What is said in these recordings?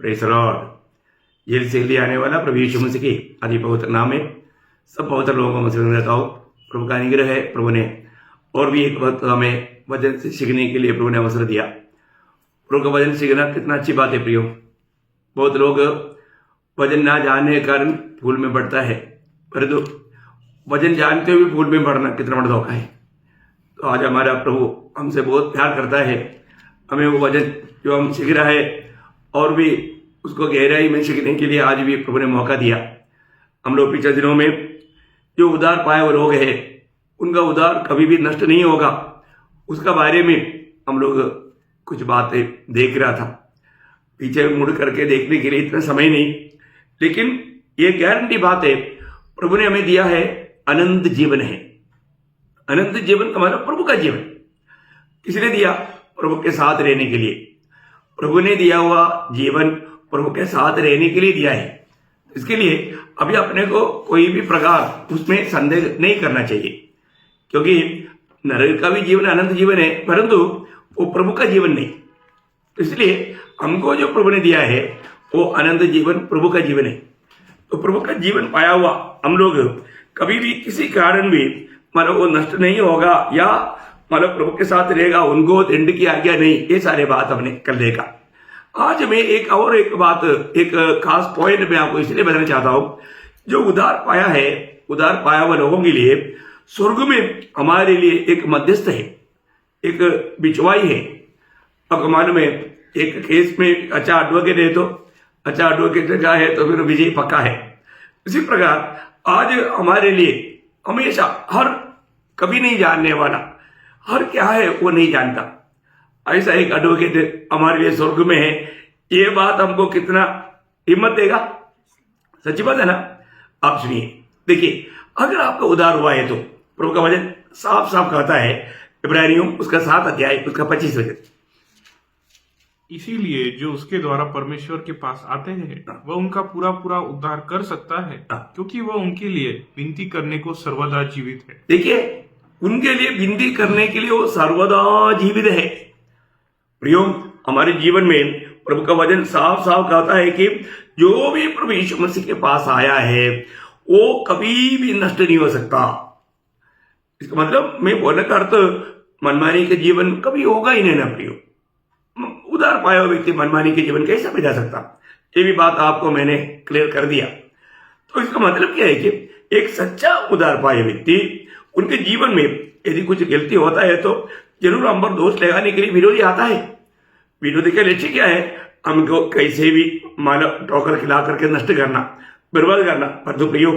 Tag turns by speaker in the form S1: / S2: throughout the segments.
S1: Praise the Lord. Jail से लिए आने वाला प्रभु यीशु मसीह के अति पवित्र नाम में सब पवित्र लोगों को मसीह में रहता हूँ। प्रभु का अनुग्रह है। प्रभु ने और भी एक वक्त हमें वचन से सीखने के लिए प्रभु ने अवसर दिया। प्रभु का वचन सीखना कितना अच्छी बात है प्रियो। बहुत लोग वचन ना जानने के कारण भूल में बढ़ता है, परंतु वचन जानते हुए भूल में बढ़ना कितना बड़ा धोखा है। तो आज हमारा प्रभु हमसे बहुत प्यार करता है। हमें वो वचन जो हम सीख रहा है और भी उसको गहराई में सीखने के लिए आज भी प्रभु ने मौका दिया। हम लोग पिछले दिनों में जो उद्धार पाए हुए लोग हैं उनका उद्धार कभी भी नष्ट नहीं होगा, उसका बारे में हम लोग कुछ बातें देख रहा था। पीछे मुड़ करके देखने के लिए इतना समय नहीं, लेकिन ये गारंटी बात है प्रभु ने हमें दिया है अनंत जीवन है। अनंत जीवन का मतलब प्रभु का जीवन किसने दिया? प्रभु के साथ रहने के लिए। प्रभु ने दिया हुआ जीवन प्रभु के साथ रहने के लिए दिया है। इसके लिए अभी अपने को कोई भी प्रकार उसमें संदेह नहीं करना चाहिए, क्योंकि नरक का भी जीवन अनंत जीवन है, परंतु वो प्रभु का जीवन नहीं। इसलिए हमको जो प्रभु ने दिया है वो अनंत जीवन प्रभु का जीवन है। तो प्रभु का जीवन पाया हुआ हम लोग कभी भी किसी कारण भी मतलब वो नष्ट नहीं होगा या मतलब प्रभु के साथ रहेगा, उनको दंड की आज्ञा नहीं, ये सारे बात हमने कर लेगा। आज मैं एक बात, एक खास पॉइंट में आपको इसलिए बताना चाहता हूँ। जो उद्धार पाया है, उद्धार पाया हुआ लोगों के लिए स्वर्ग में हमारे लिए एक मध्यस्थ है, एक बिचवाई है। अब मालूम है एक केस में अच्छा एडवोकेट है, तो अच्छा एडवोकेट का है तो फिर विजय पक्का है। इसी प्रकार आज हमारे लिए हमेशा हर कभी नहीं जानने वाला हर क्या है वो नहीं जानता, ऐसा एक एडवोकेट हमारे लिए स्वर्ग में है। ये बात हमको कितना हिम्मत देगा? सच्ची बात है ना। आप सुनिए, देखिए, अगर आपका उद्धार हुआ है तो प्रभु का वचन साफ साफ कहता है, इब्रानियों उसका 7 अध्याय उसका 25 वचन,
S2: इसीलिए जो उसके द्वारा परमेश्वर के पास आते हैं वह उनका पूरा पूरा उद्धार कर सकता है, क्योंकि वह उनके लिए विनती करने को सर्वदा जीवित है।
S1: देखिए, उनके लिए विनती करने के लिए वो सर्वदा जीवित है। प्रियो, हमारे जीवन में प्रभु का वचन साफ साफ कहता है कि जो भी प्रभु यीशु मसीह के पास आया है वो कभी भी नष्ट नहीं हो सकता। इसका मतलब मैं बोलने का अर्थ मनमानी के जीवन कभी होगा ही नहीं ना प्रियो। उद्धार पाया हुआ व्यक्ति मनमानी के जीवन कैसे बिता सकता? ये भी बात आपको मैंने क्लियर कर दिया। तो इसका मतलब क्या है कि एक सच्चा उद्धार पाया व्यक्ति, उनके जीवन में यदि कुछ गलती होता है तो जरूर हम पर दोष लगाने के लिए विरोधी आता है। विरोधी का लक्ष्य क्या है? हमको कैसे भी मानव ठोकर खिला करके नष्ट करना, बर्बाद करना। पर तो प्रियो,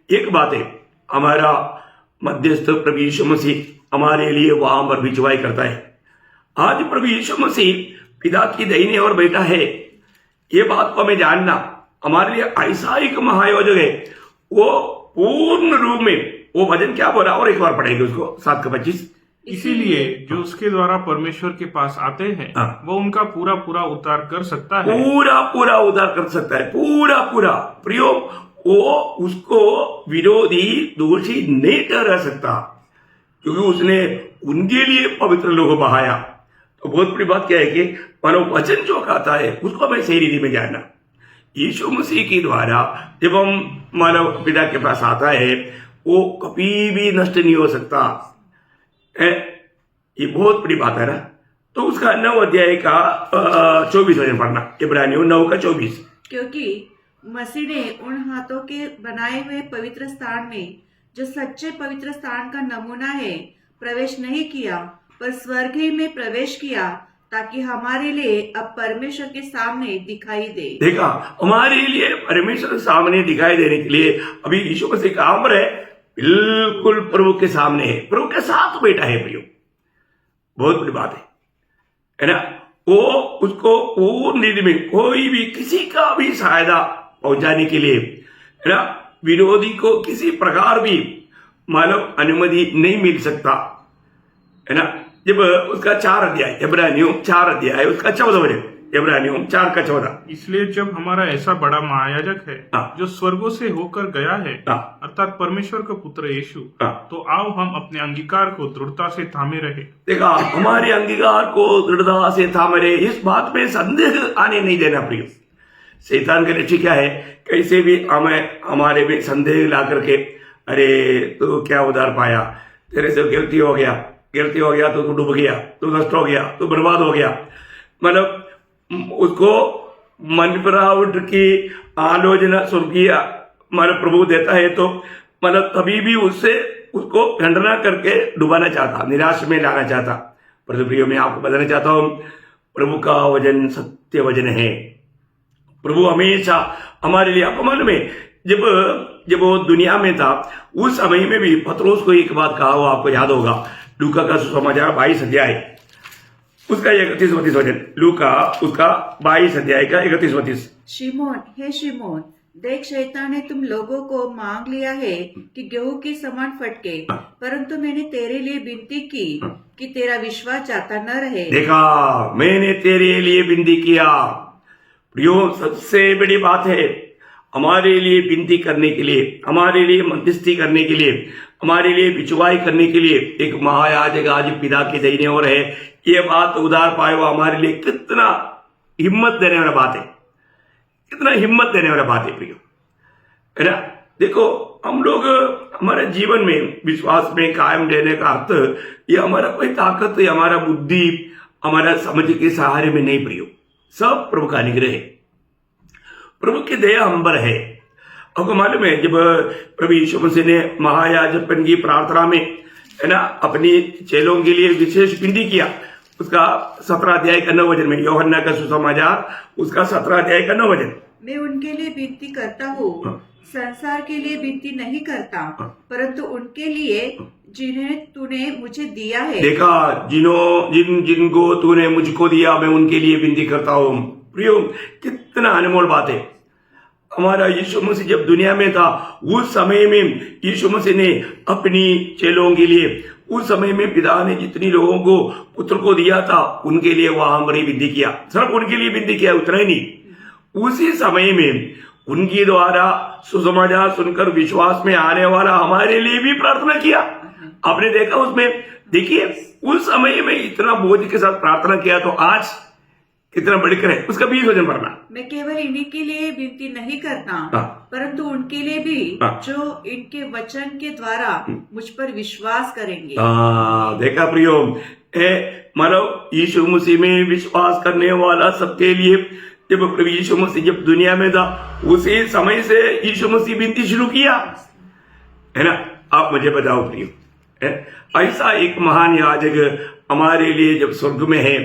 S1: एक बात है, हमारा मध्यस्थ प्रभु यीशु मसीह हमारे लिए वहां पर बिचवाई करता है। आज प्रभु यीशु मसीह पिता की दाहिने ओर बैठा है। ये बात को हमें जानना, हमारे लिए ऐसा एक महायोजक है। वो पूर्ण रूप में वो वचन क्या बोला, और एक बार पढ़ेंगे उसको 7:25।
S2: इसीलिए जो उसके द्वारा परमेश्वर के पास आते हैं वह उनका पूरा पूरा उद्धार कर सकता है।
S1: पूरा पूरा उद्धार कर सकता है, पूरा पूरा। प्रियो, वो उसको विरोधी दोषी नहीं ठहरा सकता, क्योंकि उसने उनके लिए पवित्र लोग बहाया। तो बहुत बड़ी बात क्या है कि मानो वचन जो कहता है उसको हमें सही रीति में जानना। यीशु मसीह के द्वारा जब हम मानव पिता के पास आता है वो कभी भी नष्ट नहीं हो सकता। ये बहुत बड़ी बात है ना। तो उसका 9 अध्याय का 24 वचन पढ़ना, इब्रानियों 9 का 24।
S3: क्योंकि मसीह ने उन हाथों के बनाए हुए पवित्र स्थान में, जो सच्चे पवित्र स्थान का नमूना है, प्रवेश नहीं किया, पर स्वर्ग ही में प्रवेश किया, ताकि हमारे लिए अब परमेश्वर के सामने दिखाई दे।
S1: देखा, हमारे लिए परमेश्वर के सामने दिखाई देने के लिए अभी यीशु मसीह का अमर है, बिल्कुल प्रभु के सामने है, प्रभु के साथ बैठा है। प्रियो, बहुत बड़ी बात है ना। वो उसको पूर्ण रीति में कोई भी किसी का भी सहायता पहुंचाने के लिए, है ना, विरोधी को किसी प्रकार भी मानव अनुमति नहीं मिल सकता, है ना। जब उसका 4 अध्याय, इब्रानियों 4 अध्याय उसका 14 वचन, इब्रानियों 4 का 14।
S2: इसलिए जब हमारा ऐसा बड़ा महायाजक है जो स्वर्गों से होकर गया है, अर्थात परमेश्वर का पुत्र यीशु, तो आओ हम अपने अंगीकार को दृढ़ता से थामे रहे।
S1: देखा, हमारे अंगीकार को दृढ़ता से थामे रहे, इस बात में संदेह आने नहीं देना प्रिय। शैतान का लक्ष्य क्या है? कैसे भी हमें हमारे में संदेह ला करके, अरे तू क्या उधार पाया, तेरे से गिरती हो गया तो तू डूब गया, तू नष्ट हो गया, तू बर्बाद हो गया। मतलब उसको मन प्राउट की आलोचना स्वर्गीय हमारा प्रभु देता है, तो मतलब तभी भी उसको खंडना करके डुबाना चाहता, निराश में लाना चाहता। परंतु प्रियो, मैं आपको बताना चाहता हूं, प्रभु का वचन सत्य वचन है। प्रभु हमेशा हमारे लिए, आपको मालूम है, जब वो दुनिया में था उस समय में भी पतरस को एक बात कहा, वो आपको याद होगा, लूका का सुसमाचार 22 अध्याय उसका 31-32 वचन, लूका उसका 22 अध्याय का 31-32।
S3: शिमोन, हे शिमोन, देख शैतान ने तुम लोगों को मांग लिया है कि गेहूं के समान फटके, परंतु मैंने तेरे लिए विनती की कि तेरा विश्वास जाता न रहे।
S1: देखा, मैंने तेरे लिए विनती किया। प्रियो, सबसे बड़ी बात है हमारे लिए विनती करने के लिए, हमारे लिए मध्यस्थी करने के लिए, हमारे लिए बिचवाई करने के लिए एक महायाजक आज पिता के दाहिने ओर है। ये बात उधार पाए वो हमारे लिए कितना हिम्मत देने वाला बात है, कितना हिम्मत देने वाला बात है प्रियो, है ना। देखो, हम लोग हमारे जीवन में विश्वास में कायम रहने का अर्थ ये हमारा कोई ताकत या हमारा बुद्धि, हमारा समझ के सहारे में नहीं प्रियो, सब प्रभु का अनुग्रह है, प्रभु की दया हम पर है। आपको मालूम है, जब प्रभु यीशु मसीह ने महायाजकपन की प्रार्थना में, है ना, अपनी चेलों के लिए विशेष विनती किया, उसका 17 अध्याय का 9 वचन में, यूहन्ना का सुसमाचार उसका 17 अध्याय का 9 वचन,
S3: मैं उनके लिए विनती करता हूँ, संसार के लिए विनती नहीं करता, परंतु उनके लिए जिन्हें तूने मुझे दिया है।
S1: देखा, जिनको तूने मुझको दिया, मैं उनके लिए विनती करता हूँ। प्रियो, कितना अनमोल बात है। हमारा यीशु मसीह जब दुनिया में था उस समय में यीशु मसीह ने अपनी चेलों के लिए, उस समय में पिता ने जितनी लोगों को पुत्र को दिया था उनके लिए वहां हमारी विनती किया, सिर्फ उनके लिए विनती किया, उतना ही नहीं, उसी समय में उनके द्वारा सुसमाचार सुनकर विश्वास में आने वाला हमारे लिए भी प्रार्थना किया। आपने देखा उसमें, देखिए उस समय में इतना बोझ के साथ प्रार्थना किया, तो आज कितना बढ़कर है उसका 20 वचन पढ़ना।
S3: मैं केवल इन्हीं के लिए विनती नहीं करता, परंतु उनके लिए भी जो इनके वचन के द्वारा मुझ पर विश्वास करेंगे।
S1: देखा प्रियो, मतलब यीशु मसीह में विश्वास करने वाला सबके लिए, जब प्रभु यीशु मसीह जब दुनिया में था उसी समय से यीशु मसीह विनती शुरू किया, है ना। आप मुझे बताओ प्रियो, ऐसा एक महान याजक हमारे लिए जब स्वर्ग में है,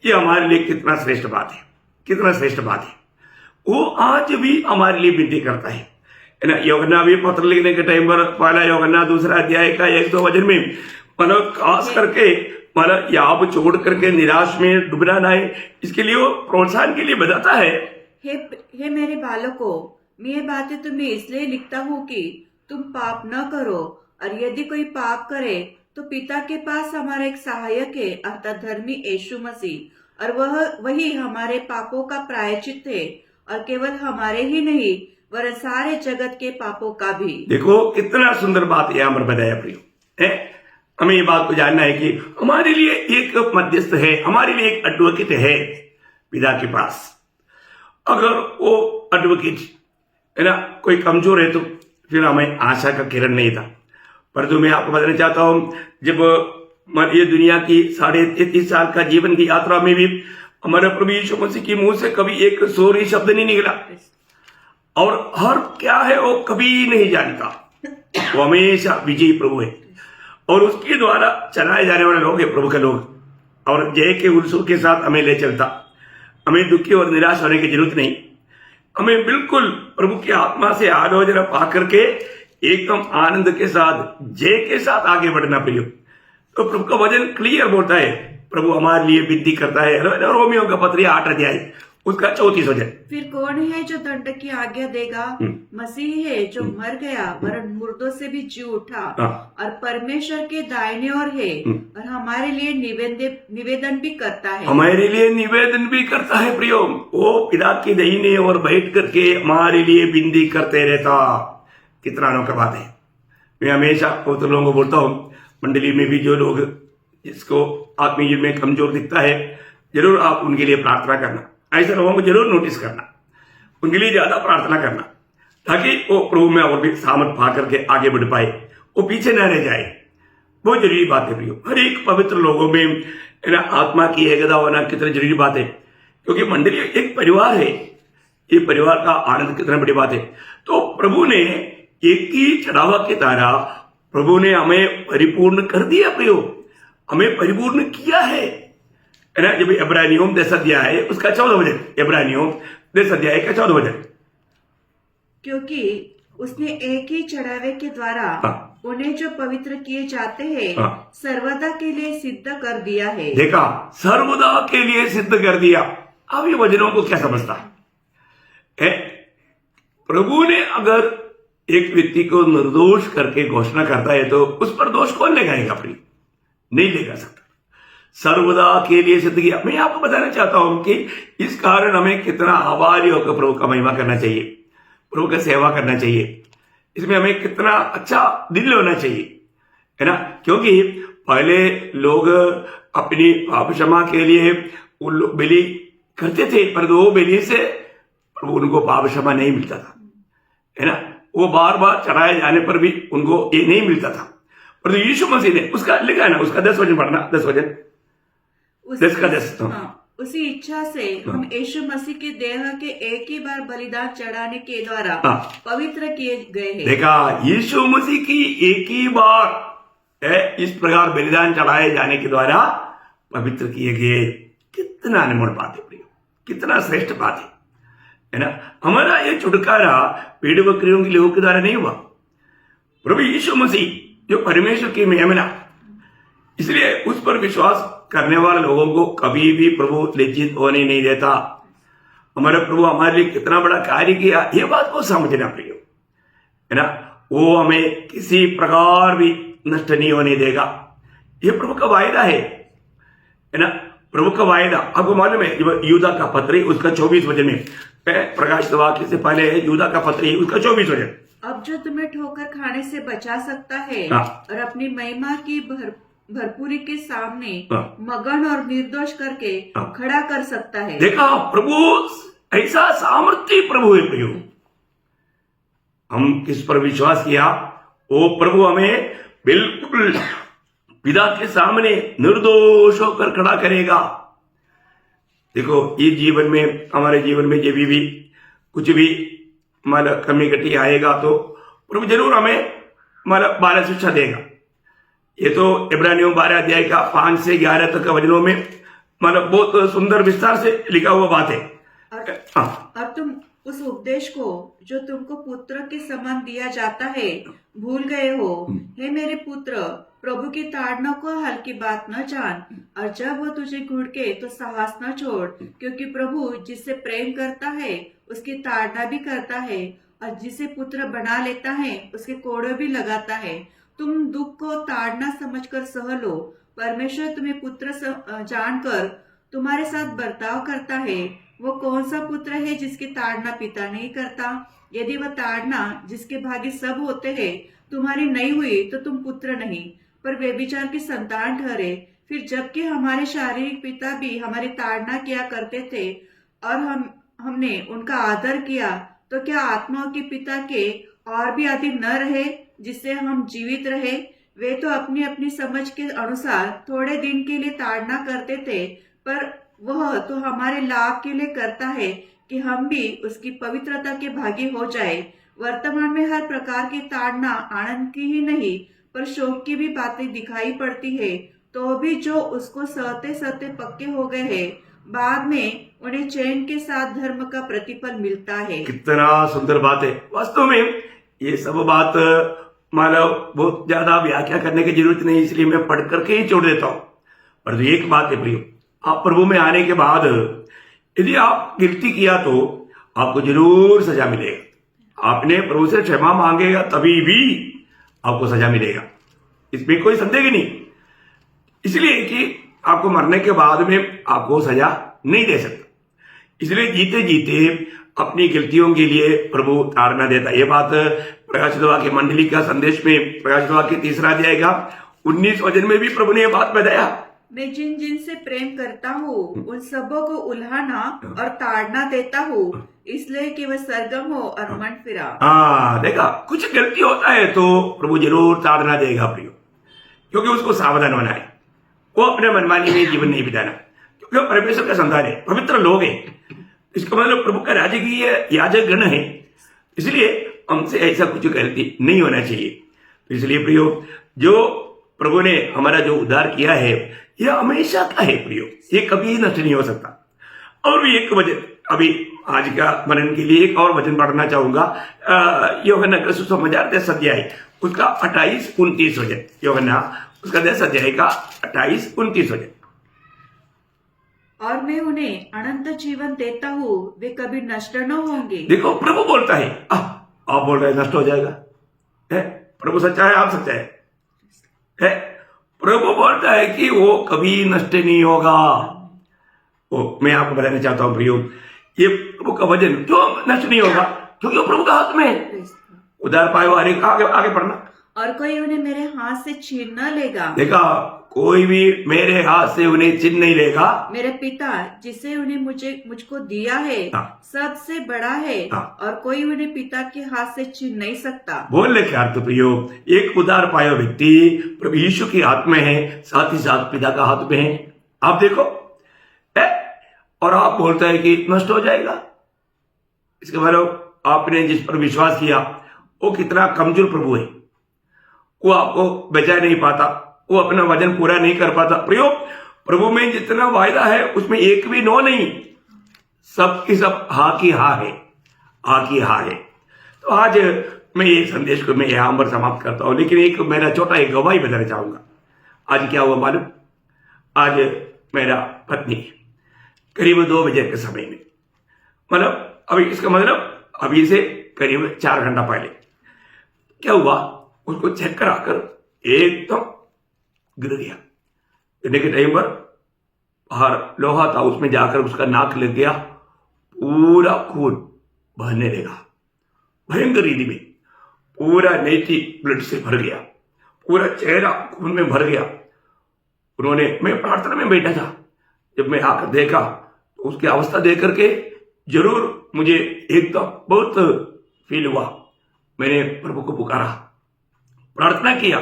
S1: ये हमारे लिए कितना श्रेष्ठ बात है, कितना श्रेष्ठ बात है। वो आज भी हमारे लिए विनती करता है ना। यूहन्ना भी पत्र लिखने के टाइम पर, पहला यूहन्ना 2 अध्याय का 1-2 वचन में, मतलब खास करके मतलब याब छोड़ करके निराश में डूबना ना है, इसके लिए वो प्रोत्साहन के लिए बताता है।
S3: हे मेरे बालकों, मैं ये बातें तुम्हें इसलिए लिखता हूँ कि तुम पाप न करो, और यदि कोई पाप करे तो पिता के पास हमारा एक सहायक है, अर्थात धर्मी यीशु मसीह, और वही हमारे पापों का प्रायश्चित है, और केवल हमारे ही नहीं वरन सारे जगत के पापों का भी। देखो
S1: कितना सुंदर बात यहाँ पर बताया प्रियो। हमें ये बात को जानना है कि हमारे लिए एक मध्यस्थ है, हमारे लिए एक एडवोकेट है पिता के पास। अगर वो एडवोकेट, है ना, कोई कमजोर है तो फिर हमें आशा का किरण नहीं था। परंतु मैं आपको बताना चाहता हूं, जब ये दुनिया की 33 साल का जीवन की यात्रा में भी हमारे प्रभु यीशु मसीह के मुंह से कभी एक सॉरी शब्द नहीं निकला, और हर क्या है वो कभी नहीं जानता, वो हमेशा विजयी प्रभु है, और उसके द्वारा चलाए जाने वाले लोग है प्रभु के लोग, और जय के उत्सव के साथ हमें ले चलता। हमें दुखी और निराश होने की जरूरत नहीं, हमें बिल्कुल प्रभु की आत्मा से आलोचना पा करके एकदम आनंद के साथ, जय के साथ आगे बढ़ना प्रियो। तो प्रभु का वचन क्लियर बोलता है, प्रभु हमारे लिए विनती करता है। रोमियो का पत्र 8 अध्याय उसका 34 वचन,
S3: फिर कौन है जो दंड की आज्ञा देगा? मसीह है जो मर गया वरन मुर्दों से भी जी उठा, और परमेश्वर के दाहिने ओर है, और हमारे लिए निवेदन भी करता है।
S1: हमारे लिए निवेदन भी करता है प्रियो। वो पिता की दाहिने ओर बैठ करके हमारे लिए विनती करते रहता। कितना अनोखा बात है। मैं हमेशा बहुत लोगों को बोलता हूँ, मंडली में भी जो लोग जिसको आत्मीय में कमजोर दिखता है, जरूर आप उनके लिए प्रार्थना करना, ऐसे लोगों को जरूर नोटिस करना। उनके लिए ज्यादा प्रार्थना करना, ताकि वो प्रभु में और भी सामर्थ पा करके आगे बढ़ पाए, वो पीछे न रह जाए। बहुत जरूरी बात है प्रियो। हर एक पवित्र लोगों में है ना आत्मा की एकता होना कितनी जरूरी बात है, क्योंकि मंडली एक परिवार है। ये परिवार का आनंद कितना बड़ी बात है। तो प्रभु ने एक ही चढ़ावा के द्वारा प्रभु ने हमें परिपूर्ण कर दिया प्रियो, हमें परिपूर्ण किया है ना। जब इब्रानियों 10 अध्याय है उसका 14 वचन, इब्रानियों 10 अध्याय का 14 वचन,
S3: क्योंकि उसने एक ही चढ़ावे के द्वारा उन्हें जो पवित्र किए जाते हैं सर्वदा के लिए सिद्ध कर दिया है।
S1: देखा, सर्वदा के लिए सिद्ध कर दिया। अब ये वचनों को क्या समझता है? प्रभु ने अगर एक व्यक्ति को निर्दोष करके घोषणा करता है तो उस पर दोष कौन लगाएगा? प्रिय, नहीं लगा सकता। सर्वदा के लिए सिद्ध किया। मैं आपको बताना चाहता हूं कि इस कारण हमें कितना आभारी होकर प्रभु का महिमा करना चाहिए, प्रभु का सेवा करना चाहिए। इसमें हमें कितना अच्छा दिल होना चाहिए, है ना। क्योंकि पहले लोग अपनी पाप क्षमा के लिए बलि करते थे, पर वो बलि से प्रभु उनको पाप क्षमा नहीं मिलता था, है ना। वो बार बार चढ़ाए जाने पर भी उनको ये नहीं मिलता था। पर यीशु मसीह ने उसका लिखा है ना, उसका 10 वचन पढ़ना, 10 वचन, 10 का 10।
S3: उसी इच्छा से हम यीशु मसीह के देह के एक ही बार बलिदान चढ़ाने के द्वारा पवित्र किए गए हैं। देखा, यीशु मसीह की एक ही बार इस प्रकार बलिदान चढ़ाए जाने के द्वारा पवित्र किए गए। कितना अनमोल बात है प्रिय, कितना श्रेष्ठ बात है ना। हमारा ये छुटकारा भेड़ बकरियों के लोगों के द्वारा नहीं हुआ। प्रभु यीशु मसीह जो परमेश्वर की महिमा, इसलिए उस पर विश्वास करने वाले लोगों को कभी भी प्रभु लज्जित होने नहीं देता। हमारे प्रभु हमारे लिए कितना बड़ा कार्य किया, ये बात को समझना प्रिय, है ना। वो हमें किसी प्रकार भी नष्ट नहीं होने देगा। ये प्रभु का वायदा है ना। प्रभु का वायदा आपको मालूम है, यूदा का पत्र उसका 24 वचन में, प्रकाशित वाक्य से पहले है यूदा का पत्र उसका 24 वचन। अब जो तुम्हें ठोकर खाने से बचा सकता है और अपनी महिमा की भरपूरी के सामने मगन और निर्दोष करके खड़ा कर सकता है। देखा, प्रभु ऐसा सामर्थ्य प्रभु है प्रियो। हम किस पर विश्वास किया, वो प्रभु हमें बिल्कुल पिता के सामने निर्दोष होकर खड़ा करेगा। देखो, ये जीवन में, हमारे जीवन में जब भी कुछ भी हमारा कमी घटी आएगा तो प्रभु जरूर हमें हमारा 12 शिक्षा देगा। ये तो इब्रानियों 12 अध्याय का 5 से 11 तक का वचनों में मतलब बहुत सुंदर विस्तार से लिखा हुआ बात है। और तुम उस उपदेश को जो तुमको पुत्र के समान दिया जाता है भूल गए हो। हे मेरे पुत्र, प्रभु की ताड़ना को हल्की बात न जान, और जब वो तुझे घुड़के तो साहस न छोड़, क्योंकि प्रभु जिससे प्रेम करता है उसकी ताड़ना भी करता है, और जिसे पुत्र बना लेता है उसके कोड़े भी लगाता है। तुम दुख को ताड़ना समझकर सह लो। परमेश्वर तुम्हें पुत्र जानकर तुम्हारे साथ बर्ताव करता है। वो कौन सा पुत्र है जिसकी ताड़ना पिता नहीं करता? यदि वह ताड़ना जिसके भागी सब होते हैं तुम्हारी नहीं हुई तो तुम पुत्र नहीं पर व्यभिचार की संतान ठहरे। फिर जबकि हमारे शारीरिक पिता भी हमारी ताड़ना किया करते थे और हमने उनका आदर किया, तो क्या आत्माओं के पिता के और भी अधिक न रहे जिससे हम जीवित रहे? वे तो अपनी अपनी समझ के अनुसार थोड़े दिन के लिए ताड़ना करते थे, पर वह तो हमारे लाभ के लिए करता है कि हम भी उसकी पवित्रता के भागी हो जाए। वर्तमान में हर प्रकार की ताड़ना आनंद की ही नहीं पर शोक की भी बातें दिखाई पड़ती है, तो भी जो उसको सहते सहते पक्के हो गए हैं बाद में उन्हें चैन के साथ धर्म का प्रतिफल मिलता है। कितना सुंदर बात है। वास्तव में ये सब बात मानव बहुत ज्यादा व्याख्या करने की जरूरत नहीं, इसलिए मैं पढ़ करके ही छोड़ देता हूँ। पर एक बात है प्रियो, आप प्रभु में आने के बाद यदि आप गिल्टी किया तो आपको जरूर सजा मिलेगा। आपने प्रभु से क्षमा मांगेगा तभी भी आपको सजा मिलेगा, इसमें कोई संदेह ही नहीं। इसलिए कि आपको मरने के बाद में आपको सजा नहीं दे सकता, इसलिए जीते जीते अपनी गलतियों के लिए प्रभु ताड़ना देता। ये बात प्रकाशित वाक्य मंडली का संदेश में प्रकाशित वाक्य 3 अध्याय का 19 वचन में भी प्रभु ने यह बात बताया मैं जिन जिन से प्रेम करता हूँ उन सबों को उल्हाना और ताड़ना देता हूँ, इसलिए कि वह सरगम हो और मन फिरा।
S1: हाँ, देखा, कुछ गलती होता है तो प्रभु जरूर ताड़ना देगा प्रियो, क्योंकि उसको सावधान बनाए, वो अपने मनमानी में जीवन नहीं बिताना, क्योंकि वो परमेश्वर का संतान है, पवित्र लोग हैं। इसका मतलब प्रभु का राजकीय याजक गण है, इसलिए हमसे ऐसा कुछ गलती नहीं होना चाहिए। तो इसलिए प्रियो, जो प्रभु ने हमारा जो उद्धार किया है यह हमेशा का है प्रियो, ये कभी नष्ट नहीं हो सकता। और भी एक वचन अभी आज का मनन के लिए एक और वचन पढ़ना चाहूंगा, यूहन्ना का सुसमाचार 10 अध्याय उसका 28-29 वचन, यूहन्ना उसका 10 अध्याय का 28-29 वचन।
S3: और मैं उन्हें अनंत जीवन देता हूँ, वे कभी नष्ट न होंगे।
S1: देखो, प्रभु बोलता है, आप बोल रहे नष्ट हो जाएगा, है? प्रभु सच्चा है, आप सच्चा है? प्रभु बोलता है कि वो कभी नष्ट नहीं होगा। मैं आपको बताना चाहता हूं प्रियो, ये प्रभु का वचन क्यों नष्ट नहीं होगा, क्योंकि वो प्रभु का हाथ में है। उद्धार पाए आगे पढ़ना।
S3: और कोई उन्हें मेरे हाथ से छीन न लेगा।
S1: देखा, कोई भी मेरे हाथ से उन्हें छीन नहीं लेगा।
S3: मेरे पिता जिसे उन्हें मुझको दिया है सबसे बड़ा है, और कोई उन्हें पिता के हाथ से छीन नहीं सकता।
S1: बोलने के अर्थ प्रियो, एक उद्धार पाया व्यक्ति प्रभु यीशु के हाथ में है, साथ ही साथ पिता का हाथ में है। आप देखो, और आप बोलते हैं कि नष्ट हो जाएगा, इसके मतलब आपने जिस पर विश्वास किया वो कितना कमजोर प्रभु है, वो आपको बचा नहीं पाता, वो अपना वचन पूरा नहीं कर पाता। प्रभु में जितना वायदा है उसमें एक भी नो नहीं, सब की सब हाँ की हाँ है, हाँ की हाँ है। तो आज मैं ये संदेश को मैं यहां पर समाप्त करता हूं, लेकिन एक मेरा छोटा एक गवाही बताना चाहूंगा। आज क्या हुआ मालूम, आज मेरा पत्नी करीब 2 बजे के समय में, मतलब अभी इसका मतलब अभी से करीब 4 घंटा पहले क्या हुआ, उसको चेक कराकर एकदम गिर गया। गिरने के टाइम पर बाहर लोहा था, उसमें जाकर उसका नाक लग गया, पूरा खून बहने लगा भयंकर रीति में, पूरा नेटी ब्लड से भर गया, पूरा चेहरा खून में भर गया। मैं प्रार्थना में बैठा था, जब मैं आकर देखा तो उसकी अवस्था देख करके जरूर मुझे एकदम बहुत फील हुआ। मैंने प्रभु को पुकारा, प्रार्थना किया।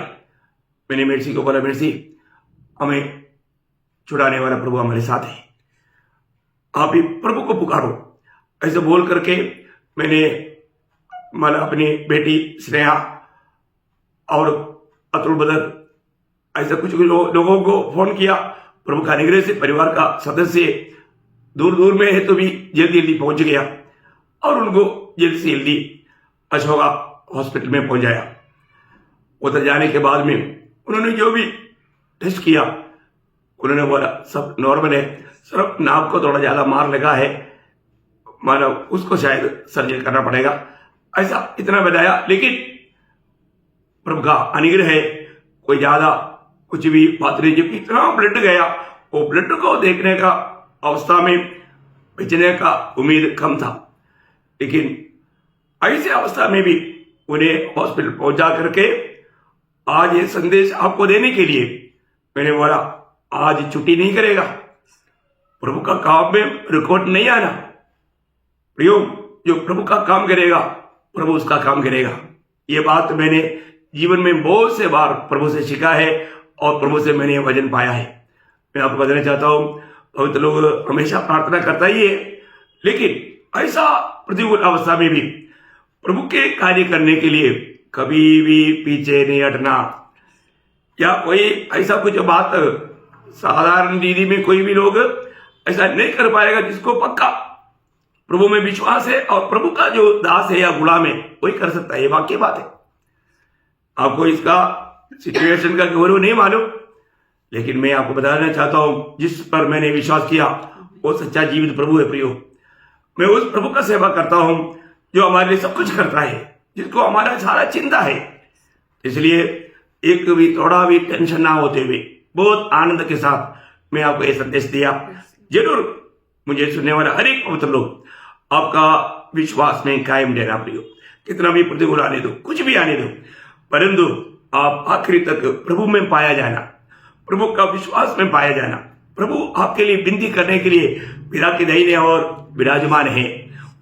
S1: मैंने मेर्सी को बोला, मेर्सी, हमें छुड़ाने वाला प्रभु हमारे साथ है, आप भी प्रभु को पुकारो। ऐसे बोल करके मैंने अपनी बेटी स्नेहा और अतुल बदर ऐसे कुछ लोगों को फोन किया। प्रभु का अनुग्रह से परिवार का सदस्य दूर दूर में है तो भी जल्दी जल्दी पहुंच गया और उनको जल्दी से जल्दी अशोका हॉस्पिटल में पहुंचाया। उधर जाने के बाद में उन्होंने जो भी टेस्ट किया, उन्होंने बोला सब नॉर्मल है, सिर्फ नाक को थोड़ा ज्यादा मार लगा है, मानो उसको शायद सर्जरी करना पड़ेगा, ऐसा इतना बताया। लेकिन प्रभु का अनुग्रह है, कोई ज्यादा कुछ भी बात नहीं। जब इतना ब्लड गया, वो ब्लड को देखने का अवस्था में बचने का उम्मीद कम था, लेकिन ऐसी अवस्था में भी उन्हें हॉस्पिटल पहुंचा करके आज ये संदेश आपको देने के लिए मैंने बोला, आज छुट्टी नहीं करेगा, प्रभु का काम में रिकॉर्ड नहीं आना। प्रियो, जो प्रभु का काम करेगा प्रभु उसका काम करेगा। ये बात मैंने जीवन में बहुत से बार प्रभु से सीखा है और प्रभु से मैंने वचन पाया है। मैं आपको बताना चाहता हूं, पवित्र लोग हमेशा प्रार्थना करता ही है, लेकिन ऐसा प्रतिकूल अवस्था में भी प्रभु के कार्य करने के लिए कभी भी पीछे नहीं हटना। या कोई ऐसा कुछ बात साधारण दीदी में कोई भी लोग ऐसा नहीं कर पाएगा जिसको पक्का प्रभु में विश्वास है और प्रभु का जो दास है या गुलाम है वही कर सकता है। ये वाकई बात है। आपको इसका सिचुएशन का गौरव नहीं मालूम, लेकिन मैं आपको बताना चाहता हूं, जिस पर मैंने विश्वास किया वो सच्चा जीवित प्रभु है। प्रियो, मैं उस प्रभु का सेवा करता हूं जो हमारे लिए सब कुछ करता है, जिसको हमारा सारा चिंता है। इसलिए एक भी थोड़ा भी टेंशन ना होते हुए बहुत आनंद के साथ मैं आपको यह संदेश दिया। जरूर मुझे सुनने वाला हर एक पवित्र लोग आपका विश्वास में कायम रहना। प्रियो, कितना भी प्रतिकूल आने दो, कुछ भी आने दो, परंतु आप आखिरी तक प्रभु में पाया जाना, प्रभु का विश्वास में पाया जाना, प्रभु आपके लिए विनती करने के लिए पिता के दाहिने और विराजमान है,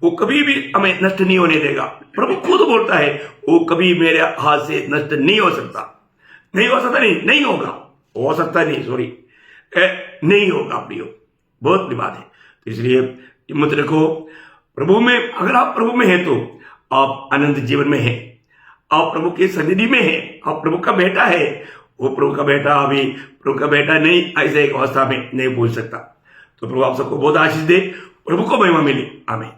S1: वो कभी भी हमें नष्ट नहीं होने देगा। प्रभु खुद बोलता है वो कभी मेरे हाथ से नष्ट नहीं हो सकता, नहीं हो सकता, नहीं होगा, हो सकता नहीं, सॉरी, नहीं होगा प्रियो, बहुत बड़ी बात है। तो इसलिए हिम्मत रखो प्रभु में। अगर आप प्रभु में हैं तो आप अनंत जीवन में हैं, आप प्रभु की सन्निधि में हैं, आप प्रभु का बेटा है। वो प्रभु का बेटा अभी प्रभु का बेटा नहीं, ऐसे एक अवस्था में नहीं बोल सकता। तो प्रभु आप सबको बहुत आशीष दे, प्रभु को महिमा मिले, आमीन।